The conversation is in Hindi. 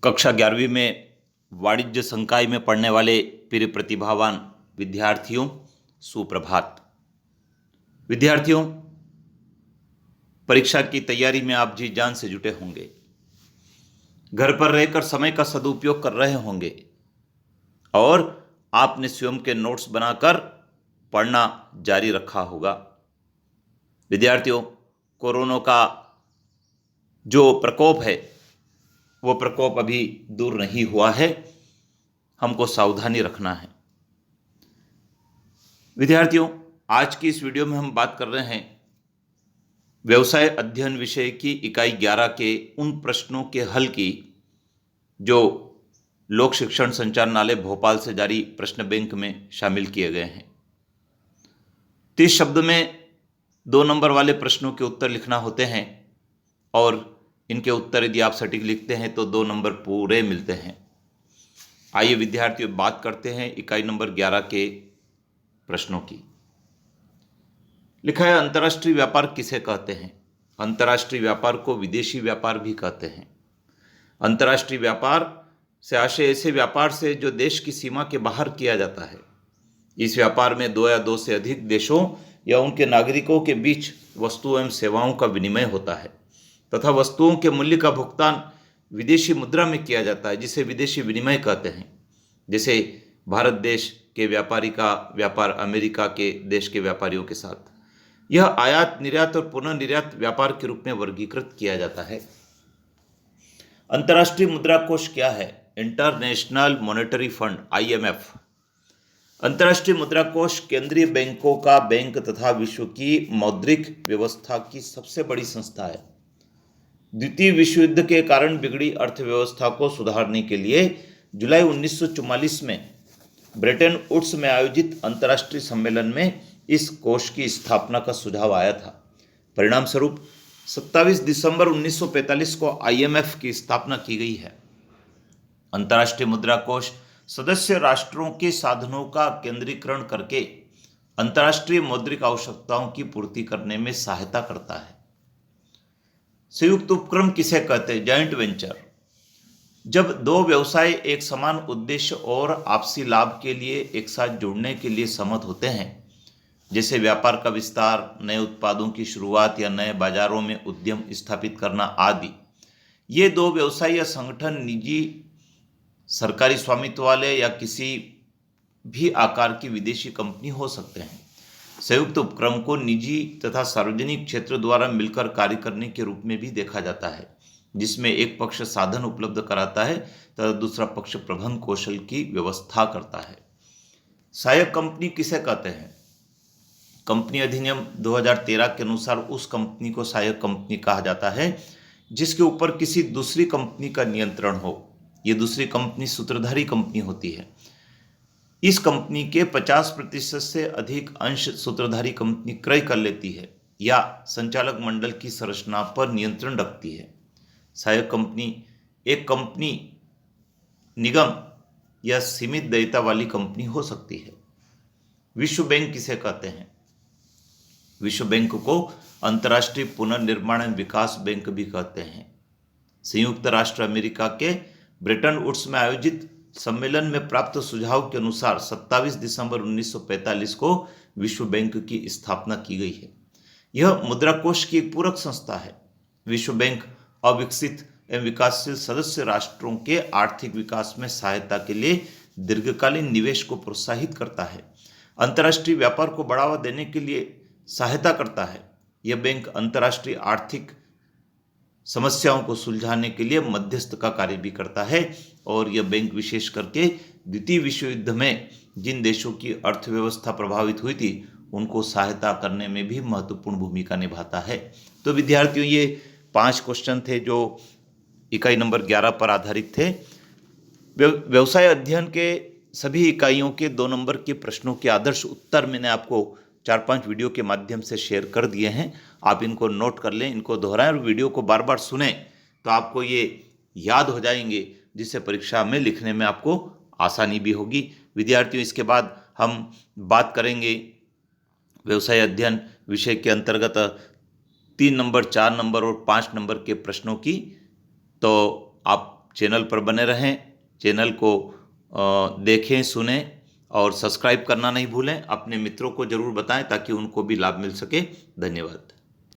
कक्षा 11वीं में वाणिज्य संकाय में पढ़ने वाले प्रिय प्रतिभावान विद्यार्थियों, सुप्रभात। विद्यार्थियों, परीक्षा की तैयारी में आप जी जान से जुटे होंगे। घर पर रहकर समय का सदुपयोग कर रहे होंगे और आपने स्वयं के नोट्स बनाकर पढ़ना जारी रखा होगा। विद्यार्थियों, कोरोना का जो प्रकोप है वो प्रकोप अभी दूर नहीं हुआ है, हमको सावधानी रखना है। विद्यार्थियों, आज की इस वीडियो में हम बात कर रहे हैं व्यवसाय अध्ययन विषय की इकाई 11 के उन प्रश्नों के हल की जो लोक शिक्षण संचालनालय भोपाल से जारी प्रश्न बैंक में शामिल किए गए हैं। 30 शब्द में 2 नंबर वाले प्रश्नों के उत्तर लिखना होते हैं और इनके उत्तर यदि आप सटीक लिखते हैं तो 2 नंबर पूरे मिलते हैं। आइए विद्यार्थियों, बात करते हैं इकाई नंबर 11 के प्रश्नों की। लिखा है, अंतर्राष्ट्रीय व्यापार किसे कहते हैं? अंतर्राष्ट्रीय व्यापार को विदेशी व्यापार भी कहते हैं। अंतर्राष्ट्रीय व्यापार से आशय ऐसे व्यापार से जो देश की सीमा के बाहर किया जाता है। इस व्यापार में 2 या 2 से अधिक देशों या उनके नागरिकों के बीच वस्तुओं एवं सेवाओं का विनिमय होता है तथा वस्तुओं के मूल्य का भुगतान विदेशी मुद्रा में किया जाता है, जिसे विदेशी विनिमय कहते हैं। जैसे भारत देश के व्यापारी का व्यापार अमेरिका के देश के व्यापारियों के साथ, यह आयात निर्यात और पुनः निर्यात व्यापार के रूप में वर्गीकृत किया जाता है। अंतर्राष्ट्रीय मुद्रा कोष क्या है? International monetary fund, IMF। अंतर्राष्ट्रीय मुद्रा कोष केंद्रीय बैंकों का बैंक तथा विश्व की मौद्रिक व्यवस्था की सबसे बड़ी संस्था है। द्वितीय विश्व युद्ध के कारण बिगड़ी अर्थव्यवस्था को सुधारने के लिए जुलाई 1944 में ब्रेटन वुड्स में आयोजित अंतर्राष्ट्रीय सम्मेलन में इस कोष की स्थापना का सुझाव आया था। परिणाम स्वरूप 27 दिसंबर 1945 को IMF की स्थापना की गई है। अंतर्राष्ट्रीय मुद्रा कोष सदस्य राष्ट्रों के साधनों का केंद्रीकरण करके अंतर्राष्ट्रीय मौद्रिक आवश्यकताओं की पूर्ति करने में सहायता करता है। संयुक्त उपक्रम किसे कहते हैं? Joint venture. जब 2 व्यवसाय एक समान उद्देश्य और आपसी लाभ के लिए एक साथ जुड़ने के लिए सहमत होते हैं, जैसे व्यापार का विस्तार, नए उत्पादों की शुरुआत या नए बाजारों में उद्यम स्थापित करना आदि, ये 2 व्यवसाय या संगठन निजी, सरकारी स्वामित्व वाले या किसी भी आकार की विदेशी कंपनी हो सकते हैं। संयुक्त उपक्रम को निजी तथा सार्वजनिक क्षेत्र द्वारा मिलकर कार्य करने के रूप में भी देखा जाता है, जिसमें एक पक्ष साधन उपलब्ध कराता है तथा दूसरा पक्ष प्रबंध कौशल की व्यवस्था करता है। सहायक कंपनी किसे कहते हैं? कंपनी अधिनियम 2013 के अनुसार उस कंपनी को सहायक कंपनी कहा जाता है जिसके ऊपर किसी दूसरी कंपनी का नियंत्रण हो। ये दूसरी कंपनी सूत्रधारी कंपनी होती है। इस कंपनी के 50% से अधिक अंश सूत्रधारी कंपनी क्रय कर लेती है या संचालक मंडल की संरचना पर नियंत्रण रखती है। सहायक कंपनी एक कंपनी, निगम या सीमित दायित्व वाली कंपनी हो सकती है। विश्व बैंक किसे कहते हैं? विश्व बैंक को अंतर्राष्ट्रीय पुनर्निर्माण एवं विकास बैंक भी कहते हैं। संयुक्त राष्ट्र अमेरिका के ब्रेटन वुड्स में आयोजित सम्मेलन में प्राप्त सुझाव के अनुसार 27 दिसंबर 1945 को विश्व बैंक की स्थापना की गई है। यह मुद्रा कोष की एक पूरक संस्था है। विश्व बैंक अविकसित एवं विकासशील सदस्य राष्ट्रों के आर्थिक विकास में सहायता के लिए दीर्घकालीन निवेश को प्रोत्साहित करता है, अंतर्राष्ट्रीय व्यापार को बढ़ावा देने के लिए सहायता करता है। यह बैंक अंतर्राष्ट्रीय आर्थिक समस्याओं को सुलझाने के लिए मध्यस्थ का कार्य भी करता है और यह बैंक विशेष करके द्वितीय विश्व युद्ध में जिन देशों की अर्थव्यवस्था प्रभावित हुई थी उनको सहायता करने में भी महत्वपूर्ण भूमिका निभाता है। तो विद्यार्थियों, ये 5 क्वेश्चन थे जो इकाई नंबर 11 पर आधारित थे। व्यवसाय अध्ययन के सभी इकाइयों के 2 नंबर के प्रश्नों के आदर्श उत्तर मैंने आपको 4-5 वीडियो के माध्यम से शेयर कर दिए हैं। आप इनको नोट कर लें, इनको दोहराएं और वीडियो को बार बार सुनें तो आपको ये याद हो जाएंगे, जिससे परीक्षा में लिखने में आपको आसानी भी होगी। विद्यार्थियों, इसके बाद हम बात करेंगे व्यवसाय अध्ययन विषय के अंतर्गत 3 नंबर, 4 नंबर और 5 नंबर के प्रश्नों की। तो आप चैनल पर बने रहें, चैनल को देखें, सुनें और सब्सक्राइब करना नहीं भूलें। अपने मित्रों को ज़रूर बताएं ताकि उनको भी लाभ मिल सके। धन्यवाद।